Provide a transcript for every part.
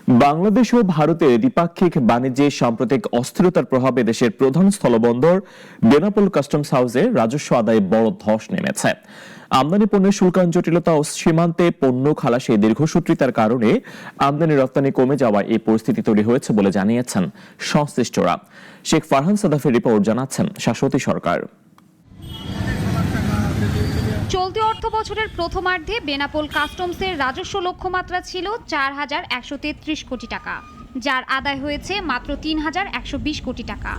বাংলাদেশ ও ভারতের দ্বিপাক্ষিক বাণিজ্যে সাম্প্রতিক অস্থিরতার প্রভাবে দেশের প্রধান স্থলবন্দর বেনাপোল কাস্টমস হাউসে রাজস্ব আদায়ে বড় ধস নেমেছে। আমদানি পণ্যের শুল্কায়ন জটিলতা ও সীমান্তে পণ্য খালাসে দীর্ঘসূত্রিতার কারণে আমদানি রপ্তানি কমে যাওয়ায় এই পরিস্থিতি তৈরি হয়েছে বলে জানিয়েছেন সংশ্লিষ্টরা। শেখ ফারহান সাদাফের রিপোর্ট, জানাচ্ছেন শাশ্বতী সরকার। চলতি অর্থ বছরের প্রথমার্ধে বেনাপোল কাস্টমসের রাজস্ব লক্ষ্যমাত্রা ছিল ৪,১৩৩ কোটি টাকা, যার আদায় হয়েছে মাত্র ৩,১২০ কোটি টাকা।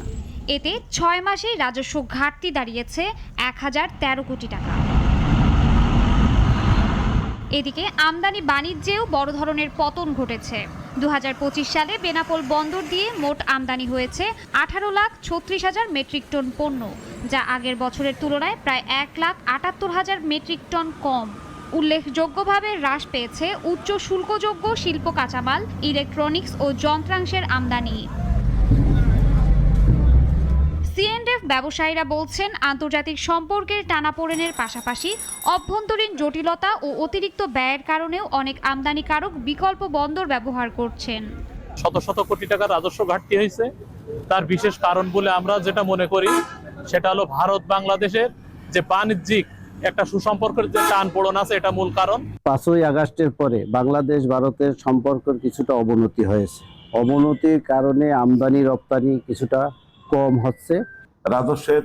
এতে ৬ মাসেই রাজস্ব ঘাটতি দাঁড়িয়েছে ১,০১৩ কোটি টাকা। এদিকে আমদানি বাণিজ্যেও বড় ধরনের পতন ঘটেছে। ২০২৫ সালে বেনাপোল বন্দর দিয়ে মোট আমদানি হয়েছে ১৮,৩৬,০০০ মেট্রিক টন পণ্য, যা আগের বছরের তুলনায় প্রায় ১,৭৮,০০০ মেট্রিক টন কম। উল্লেখযোগ্যভাবে হ্রাস পেয়েছে উচ্চ শুল্কযোগ্য শিল্প কাঁচামাল, ইলেকট্রনিক্স ও যন্ত্রাংশের আমদানি। সিএনএফ ব্যবসায়ীরা বলছেন, আন্তর্জাতিক সম্পর্কের টানাপোড়েনের পাশাপাশি অভ্যন্তরীণ জটিলতা ও অতিরিক্ত ব্যয়ের কারণেও অনেক আমদানিকারক বিকল্প বন্দর ব্যবহার করছেন। শত শত কোটি টাকার রাজস্ব ঘাটতি হয়েছে। তার বিশেষ কারণ বলে আমরা যেটা মনে করি সেটা হলো ভারত বাংলাদেশের যে বাণিজ্যিক একটা সুসম্পর্কের যে টানপোড়েন আছে, এটা মূল কারণ। ৫ই আগস্টের পরে বাংলাদেশ ভারতের সম্পর্কের কিছুটা অবনতি হয়েছে। অবনতির কারণে আমদানি রপ্তানি কিছুটা কম হচ্ছে। রাজস্বের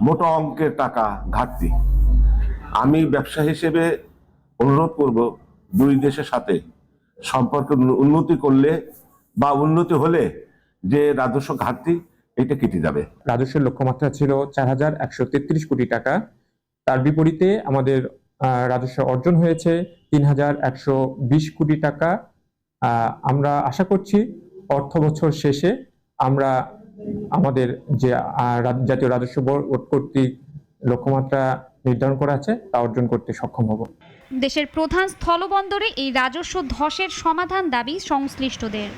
মোটা অঙ্কের টাকা ঘাটতি। আমি ব্যবসা হিসেবে অনুরোধ করব, দুই দেশের সাথে সম্পর্ক উন্নতি করলে বা উন্নতি হলে যে রাজস্ব ঘাটতি এটা কেটে যাবে। রাজস্বের লক্ষ্যমাত্রা ছিল ৪,১৩৩ কোটি টাকা। তার বিপরীতে আমাদের রাজস্ব অর্জন হয়েছে ৩,১২০ কোটি টাকা। আমরা আশা করছি অর্থ বছর শেষে আমরা আমাদের যে জাতীয় রাজস্ব বোর্ড কর্তৃক লক্ষ্যমাত্রা নির্ধারণ করা আছে তা অর্জন করতে সক্ষম হব। দেশের প্রধান স্থলবন্দরে এই রাজস্ব ধসের সমাধান দাবি সংশ্লিষ্টদের।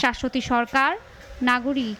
শাশ্বতী সরকার, নাগরিক।